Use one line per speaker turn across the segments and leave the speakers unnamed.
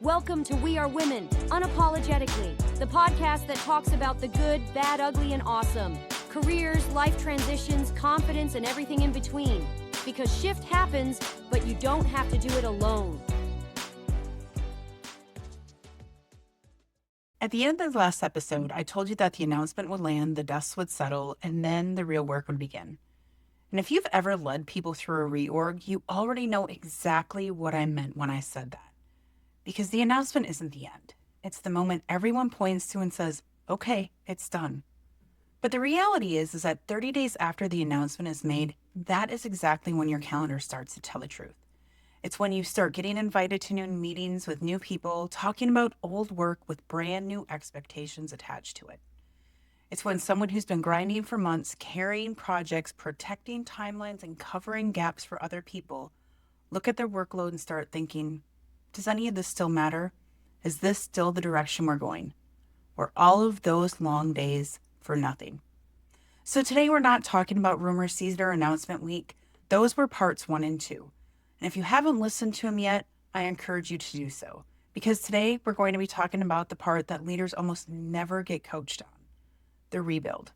Welcome to We Are Women, Unapologetically, the podcast that talks about the good, bad, ugly, and awesome. Careers, life transitions, confidence, and everything in between. Because shift happens, but you don't have to do it alone.
At the end of the last episode, I told you that the announcement would land, the dust would settle, and then the real work would begin. And if you've ever led people through a reorg, you already know exactly what I meant when I said that. Because the announcement isn't the end. It's the moment everyone points to and says, okay, it's done. But the reality is that 30 days after the announcement is made, that is exactly when your calendar starts to tell the truth. It's when you start getting invited to new meetings with new people, talking about old work with brand new expectations attached to it. It's when someone who's been grinding for months, carrying projects, protecting timelines, and covering gaps for other people, look at their workload and start thinking, does any of this still matter? Is this still the direction we're going? Or all of those long days for nothing? So today we're not talking about rumor season or announcement week. Those were parts 1 and 2. And if you haven't listened to them yet, I encourage you to do so. Because today we're going to be talking about the part that leaders almost never get coached on, the rebuild.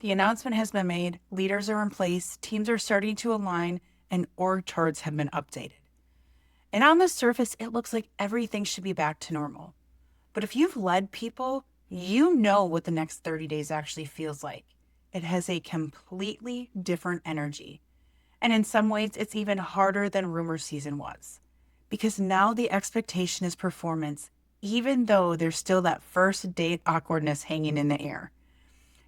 The announcement has been made, leaders are in place, teams are starting to align, and org charts have been updated. And on the surface, it looks like everything should be back to normal. But if you've led people, you know what the next 30 days actually feels like. It has a completely different energy. And in some ways, it's even harder than rumor season was. Because now the expectation is performance, even though there's still that first date awkwardness hanging in the air.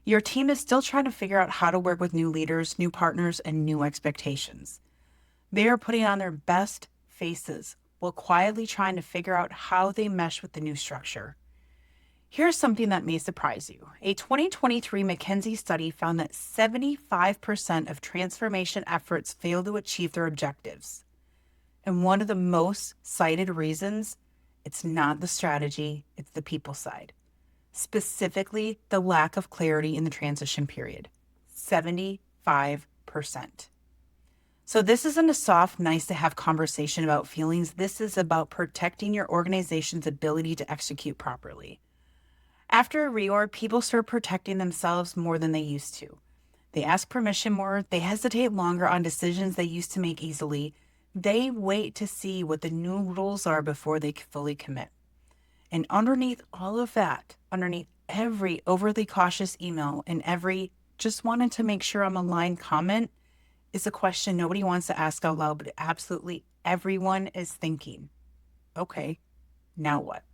Your team is still trying to figure out how to work with new leaders, new partners, and new expectations. They are putting on their best faces while quietly trying to figure out how they mesh with the new structure. Here's something that may surprise you. A 2023 McKinsey study found that 75% of transformation efforts fail to achieve their objectives. And one of the most cited reasons, it's not the strategy, it's the people side. Specifically, the lack of clarity in the transition period. 75%. So this isn't a soft, nice-to-have conversation about feelings. This is about protecting your organization's ability to execute properly. After a reorg, people start protecting themselves more than they used to. They ask permission more. They hesitate longer on decisions they used to make easily. They wait to see what the new rules are before they fully commit. And underneath all of that, underneath every overly cautious email and every just wanted to make sure I'm aligned comment, is a question nobody wants to ask out loud, but absolutely everyone is thinking, okay, now what?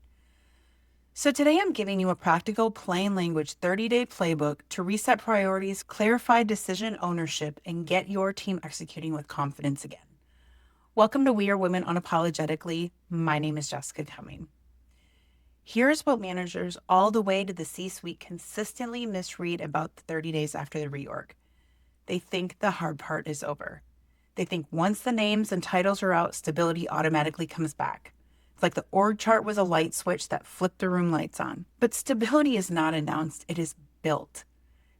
So today I'm giving you a practical, plain language 30-day playbook to reset priorities, clarify decision ownership, and get your team executing with confidence again. Welcome to We Are Women Unapologetically. My name is Jessica Cumming. Here's what managers all the way to the C-suite consistently misread about the 30 days after the reorg. They think the hard part is over. They think once the names and titles are out, stability automatically comes back. It's like the org chart was a light switch that flipped the room lights on. But stability is not announced, it is built.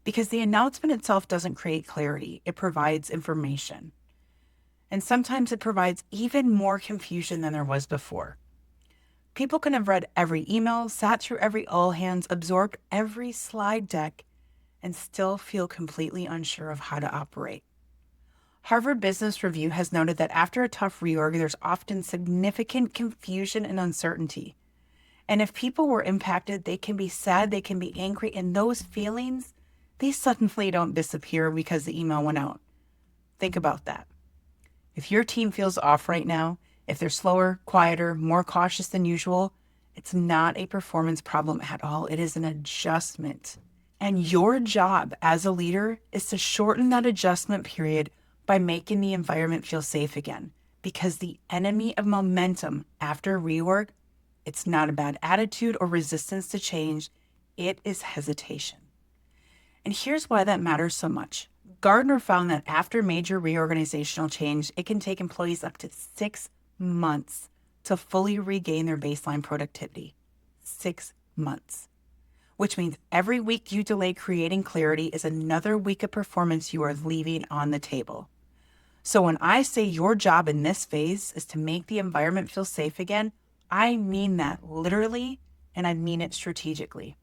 Because the announcement itself doesn't create clarity, it provides information. And sometimes it provides even more confusion than there was before. People can have read every email, sat through every all hands, absorbed every slide deck, and still feel completely unsure of how to operate. Harvard Business Review has noted that after a tough reorg, there's often significant confusion and uncertainty. And if people were impacted, they can be sad, they can be angry, and those feelings, they suddenly don't disappear because the email went out. Think about that. If your team feels off right now, if they're slower, quieter, more cautious than usual, it's not a performance problem at all. It is an adjustment. And your job as a leader is to shorten that adjustment period by making the environment feel safe again. Because the enemy of momentum after reorg, it's not a bad attitude or resistance to change, it is hesitation. And here's why that matters so much. Gartner found that after major reorganizational change, it can take employees up to 6 months to fully regain their baseline productivity. 6 months. Which means every week you delay creating clarity is another week of performance you are leaving on the table. So when I say your job in this phase is to make the environment feel safe again, I mean that literally, and I mean it strategically.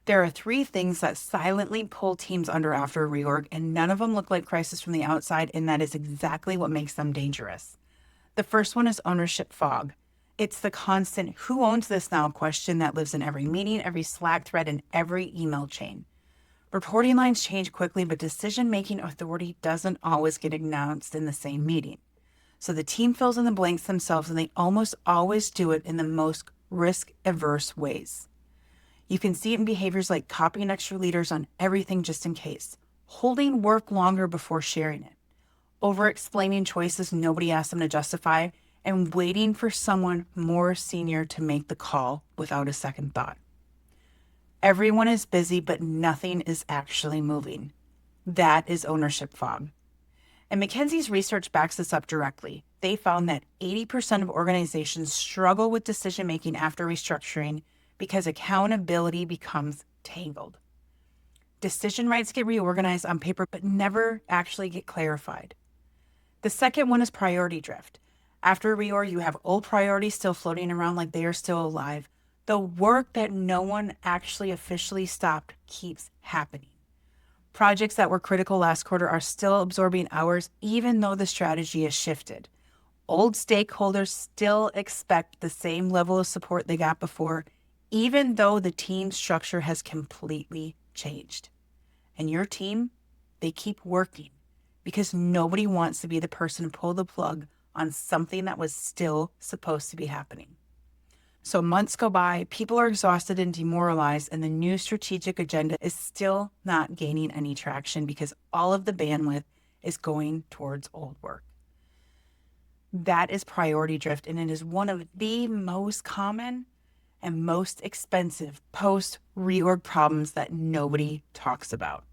There are 3 things that silently pull teams under after a reorg, and none of them look like crisis from the outside, and that is exactly what makes them dangerous. The first one is ownership fog. It's the constant "who owns this now" question that lives in every meeting, every Slack thread, and every email chain. Reporting lines change quickly, but decision-making authority doesn't always get announced in the same meeting. So the team fills in the blanks themselves, and they almost always do it in the most risk-averse ways. You can see it in behaviors like copying extra leaders on everything just in case, holding work longer before sharing it, over-explaining choices nobody asked them to justify, and waiting for someone more senior to make the call without a second thought. Everyone is busy, but nothing is actually moving. That is ownership fog. And McKinsey's research backs this up directly. They found that 80% of organizations struggle with decision-making after restructuring because accountability becomes tangled. Decision rights get reorganized on paper, but never actually get clarified. The second one is priority drift. After a reorg, you have old priorities still floating around like they are still alive. The work that no one actually officially stopped keeps happening. Projects that were critical last quarter are still absorbing hours, even though the strategy has shifted. Old stakeholders still expect the same level of support they got before, even though the team structure has completely changed. And your team, they keep working because nobody wants to be the person to pull the plug on something that was still supposed to be happening. So months go by, people are exhausted and demoralized, and the new strategic agenda is still not gaining any traction because all of the bandwidth is going towards old work. That is priority drift, and it is one of the most common and most expensive post-reorg problems that nobody talks about.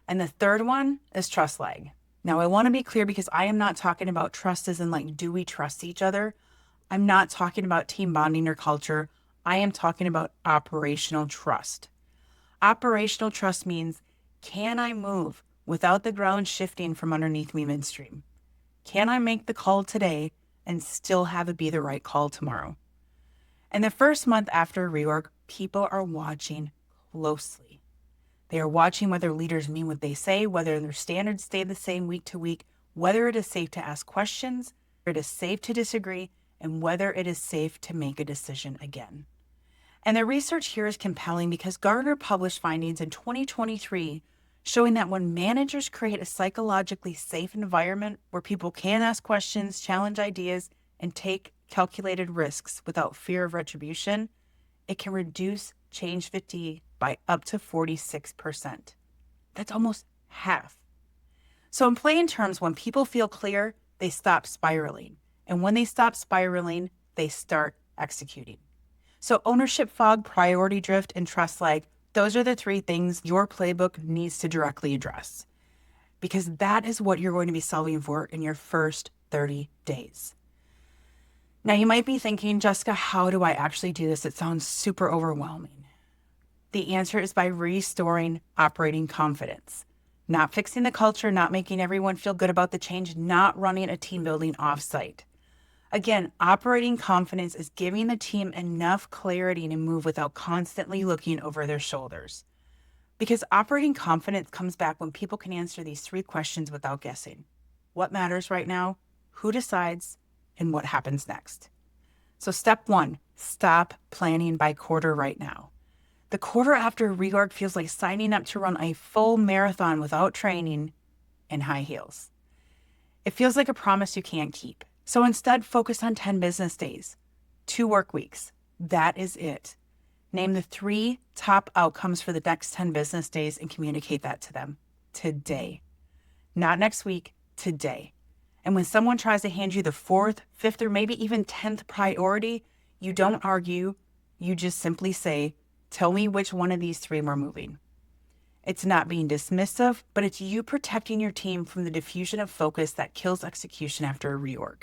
And the third one is trust lag. Now, I want to be clear because I am not talking about trust as in like, do we trust each other? I'm not talking about team bonding or culture. I am talking about operational trust. Operational trust means, can I move without the ground shifting from underneath me midstream? Can I make the call today and still have it be the right call tomorrow? And the first month after a reorg, people are watching closely. They are watching whether leaders mean what they say, whether their standards stay the same week to week, whether it is safe to ask questions, whether it is safe to disagree, and whether it is safe to make a decision again. And the research here is compelling because Gartner published findings in 2023 showing that when managers create a psychologically safe environment where people can ask questions, challenge ideas, and take calculated risks without fear of retribution, it can reduce change fatigue by up to 46%. That's almost half. So in plain terms, when people feel clear, they stop spiraling. And when they stop spiraling, they start executing. So ownership fog, priority drift, and trust lag, those are the 3 things your playbook needs to directly address, because that is what you're going to be solving for in your first 30 days. Now, you might be thinking, Jessica, how do I actually do this? It sounds super overwhelming. The answer is by restoring operating confidence, not fixing the culture, not making everyone feel good about the change, not running a team building offsite. Again, operating confidence is giving the team enough clarity to move without constantly looking over their shoulders. Because operating confidence comes back when people can answer these 3 questions without guessing. What matters right now? Who decides? And what happens next? So step 1, stop planning by quarter right now. The quarter after a reorg feels like signing up to run a full marathon without training and high heels. It feels like a promise you can't keep. So instead, focus on 10 business days, 2 work weeks. That is it. Name the 3 top outcomes for the next 10 business days and communicate that to them today. Not next week, today. And when someone tries to hand you the 4th, 5th, or maybe even 10th priority, you don't argue. You just simply say, tell me which one of these 3 we're moving. It's not being dismissive, but it's you protecting your team from the diffusion of focus that kills execution after a reorg.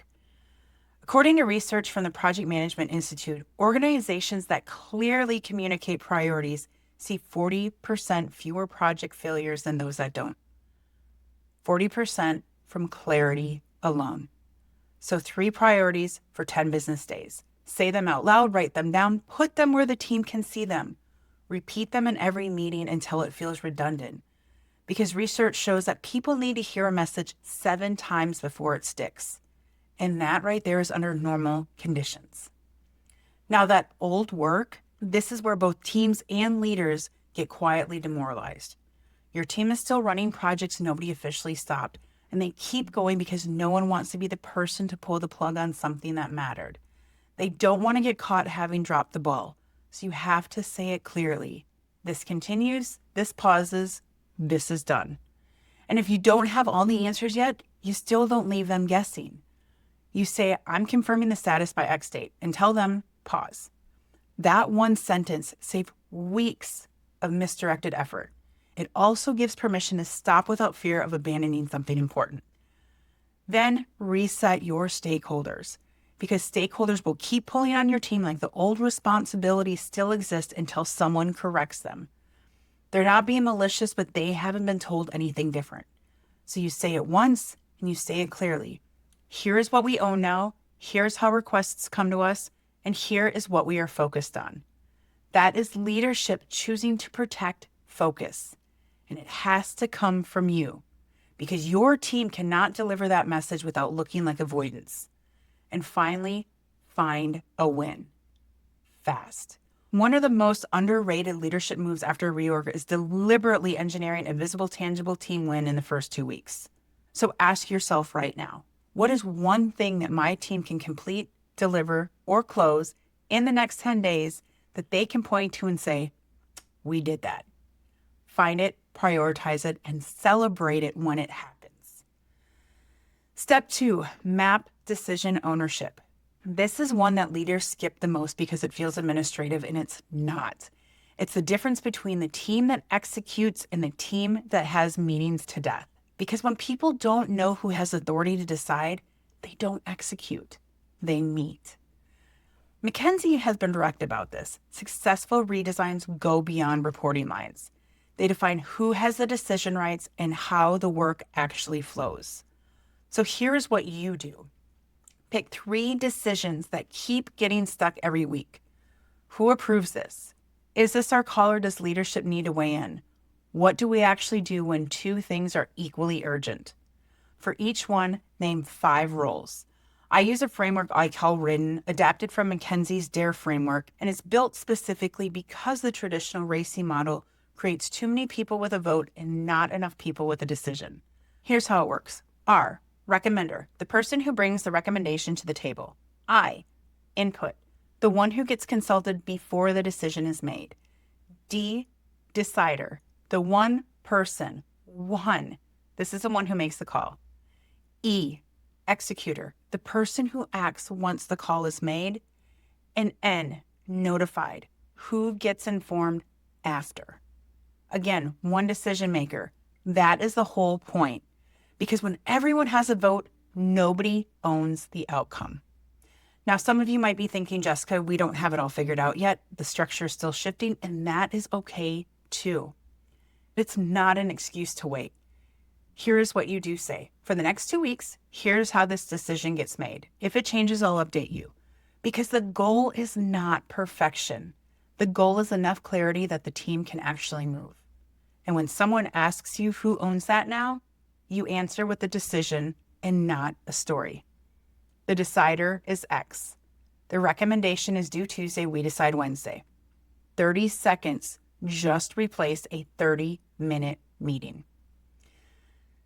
According to research from the Project Management Institute, organizations that clearly communicate priorities see 40% fewer project failures than those that don't. 40% from clarity alone. So 3 priorities for 10 business days. Say them out loud, write them down, put them where the team can see them. Repeat them in every meeting until it feels redundant. Because research shows that people need to hear a message 7 times before it sticks. And that right there is under normal conditions. Now that old work, this is where both teams and leaders get quietly demoralized. Your team is still running projects nobody officially stopped, and they keep going because no one wants to be the person to pull the plug on something that mattered. They don't want to get caught having dropped the ball, so you have to say it clearly. This continues, this pauses, this is done. And if you don't have all the answers yet, you still don't leave them guessing. You say, I'm confirming the status by X date, and tell them, pause. That one sentence saves weeks of misdirected effort. It also gives permission to stop without fear of abandoning something important. Then reset your stakeholders, because stakeholders will keep pulling on your team like the old responsibilities still exist until someone corrects them. They're not being malicious, but they haven't been told anything different. So you say it once and you say it clearly. Here is what we own now. Here's how requests come to us. And here is what we are focused on. That is leadership choosing to protect focus. And it has to come from you, because your team cannot deliver that message without looking like avoidance. And finally, find a win. Fast. One of the most underrated leadership moves after a reorg is deliberately engineering a visible, tangible team win in the first 2 weeks. So ask yourself right now, what is one thing that my team can complete, deliver, or close in the next 10 days that they can point to and say, we did that. Find it, prioritize it, and celebrate it when it happens. Step 2, map decision ownership. This is one that leaders skip the most because it feels administrative, and it's not. It's the difference between the team that executes and the team that has meetings to death. Because when people don't know who has authority to decide, they don't execute. They meet. McKinsey has been direct about this. Successful redesigns go beyond reporting lines. They define who has the decision rights and how the work actually flows. So here's what you do. Pick 3 decisions that keep getting stuck every week. Who approves this? Is this our call, or does leadership need to weigh in? What do we actually do when 2 things are equally urgent? For each one, name 5 roles. I use a framework I call RIDDEN, adapted from McKinsey's DARE framework, and it's built specifically because the traditional RACI model creates too many people with a vote and not enough people with a decision. Here's how it works. R, recommender, the person who brings the recommendation to the table. I, input, the one who gets consulted before the decision is made. D, decider, the one person, this is the one who makes the call. E, executor, the person who acts once the call is made. And N, notified, who gets informed after. Again, one decision maker. That is the whole point. Because when everyone has a vote, nobody owns the outcome. Now, some of you might be thinking, Jessica, we don't have it all figured out yet. The structure is still shifting, and that is okay too. It's not an excuse to wait. Here's what you do say. For the next 2 weeks, here's how this decision gets made. If it changes, I'll update you. Because the goal is not perfection. The goal is enough clarity that the team can actually move. And when someone asks you who owns that now, you answer with a decision and not a story. The decider is X. The recommendation is due Tuesday, we decide Wednesday. 30 seconds just replaced a 30-minute meeting.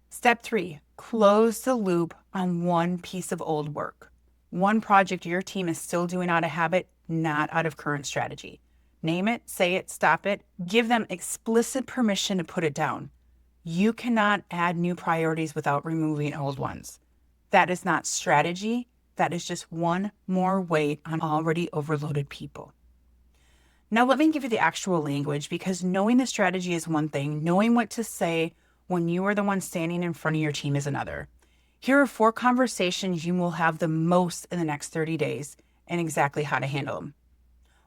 Step 3, close the loop on one piece of old work. One project your team is still doing out of habit, not out of current strategy. Name it, say it, stop it, give them explicit permission to put it down. You cannot add new priorities without removing old ones. That is not strategy. That is just one more weight on already overloaded people. Now let me give you the actual language, because knowing the strategy is one thing, knowing what to say when you are the one standing in front of your team is another. Here are 4 conversations you will have the most in the next 30 days and exactly how to handle them.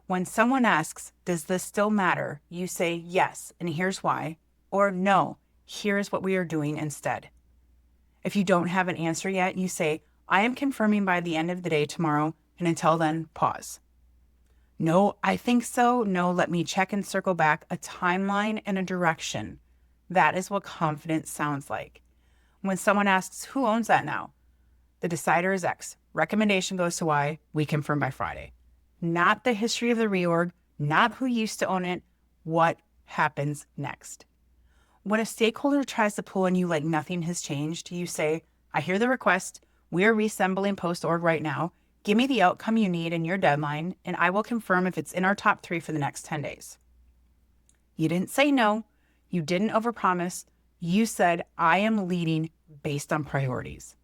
When someone asks, does this still matter? You say yes, and here's why, or no, here's what we are doing instead. If you don't have an answer yet, you say, I am confirming by the end of the day tomorrow And until then, pause. No, I think so. No, let me check and circle back. A timeline and a direction. That is what confidence sounds like. When someone asks, who owns that now? The decider is X. Recommendation goes to Y. We confirm by Friday. Not the history of the reorg, not who used to own it, what happens next. When a stakeholder tries to pull on you like nothing has changed, you say, I hear the request. We are reassembling post-org right now. Give me the outcome you need and your deadline, and I will confirm if it's in our top 3 for the next 10 days. You didn't say no. You didn't overpromise. You said, I am leading based on priorities.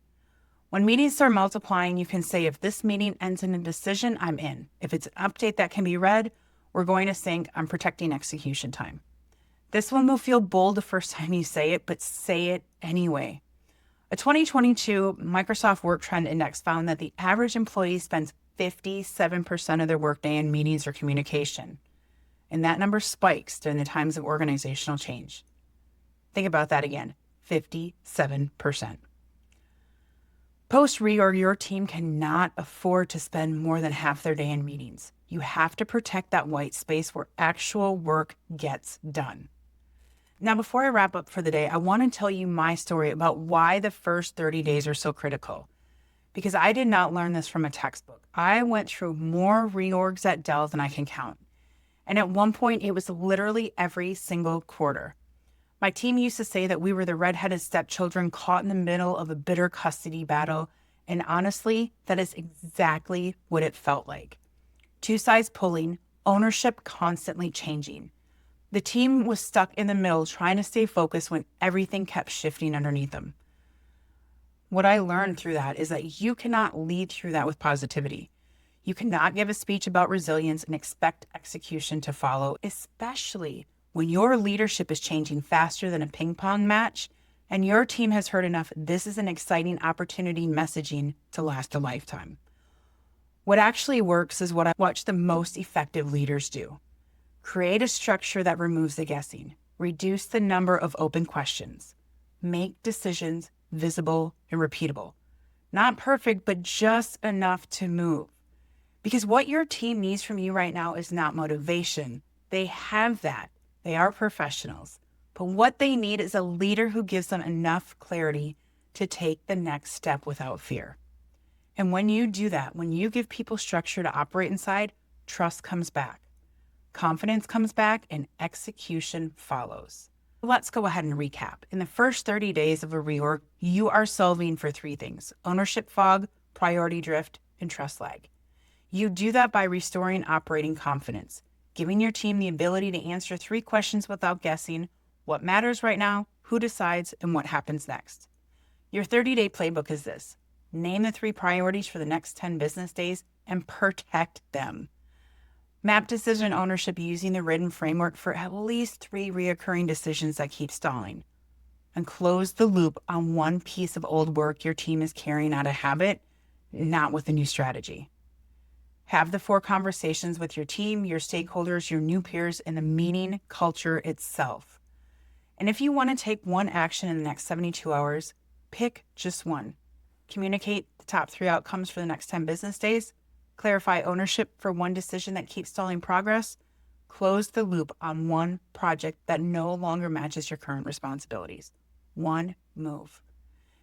When meetings start multiplying, you can say, if this meeting ends in a decision, I'm in. If it's an update that can be read, we're going to sync. I'm protecting execution time. This one will feel bold the first time you say it, but say it anyway. A 2022 Microsoft Work Trend Index found that the average employee spends 57% of their workday in meetings or communication. And that number spikes during the times of organizational change. Think about that again, 57%. Post-reorg, your team cannot afford to spend more than half their day in meetings. You have to protect that white space where actual work gets done. Now, before I wrap up for the day, I want to tell you my story about why the first 30 days are so critical. Because I did not learn this from a textbook. I went through more reorgs at Dell than I can count. And at one point, it was literally every single quarter. My team used to say that we were the redheaded stepchildren caught in the middle of a bitter custody battle. And honestly, that is exactly what it felt like. Two sides pulling, ownership constantly changing. The team was stuck in the middle trying to stay focused when everything kept shifting underneath them. What I learned through that is that you cannot lead through that with positivity. You cannot give a speech about resilience and expect execution to follow, especially when your leadership is changing faster than a ping pong match and your team has heard enough, this is an exciting opportunity messaging to last a lifetime. What actually works is what I watch the most effective leaders do. Create a structure that removes the guessing. Reduce the number of open questions. Make decisions visible and repeatable. Not perfect, but just enough to move. Because what your team needs from you right now is not motivation. They have that. They are professionals. But what they need is a leader who gives them enough clarity to take the next step without fear. And when you do that, when you give people structure to operate inside, trust comes back. Confidence comes back and execution follows. Let's go ahead and recap. In the first 30 days of a reorg, you are solving for 3 things: ownership fog, priority drift, and trust lag. You do that by restoring operating confidence, giving your team the ability to answer 3 questions without guessing: what matters right now, who decides, and what happens next. Your 30-day playbook is this: name the 3 priorities for the next 10 business days and protect them. Map decision ownership using the written framework for at least 3 reoccurring decisions that keep stalling. And close the loop on one piece of old work your team is carrying out of habit, not with a new strategy. Have the 4 conversations with your team, your stakeholders, your new peers, and the meeting culture itself. And if you want to take one action in the next 72 hours, pick just one. Communicate the top 3 outcomes for the next 10 business days. Clarify ownership for one decision that keeps stalling progress. Close the loop on one project that no longer matches your current responsibilities. One move.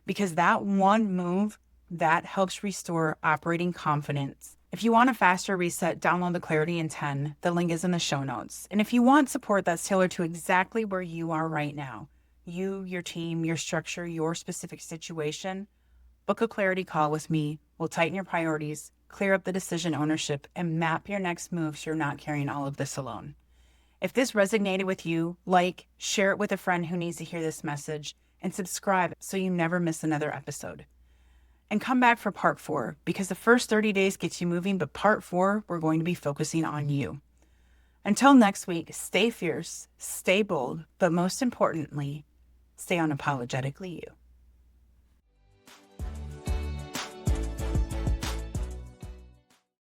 Because that one move, that helps restore operating confidence. If you want a faster reset, download the Clarity in 10. The link is in the show notes. And if you want support that's tailored to exactly where you are right now, you, your team, your structure, your specific situation, book a clarity call with me. We'll tighten your priorities, clear up the decision ownership, and map your next move so you're not carrying all of this alone. If this resonated with you, share it with a friend who needs to hear this message, and subscribe so you never miss another episode. And come back for part 4, because the first 30 days gets you moving, but part 4, we're going to be focusing on you. Until next week, stay fierce, stay bold, but most importantly, stay unapologetically you.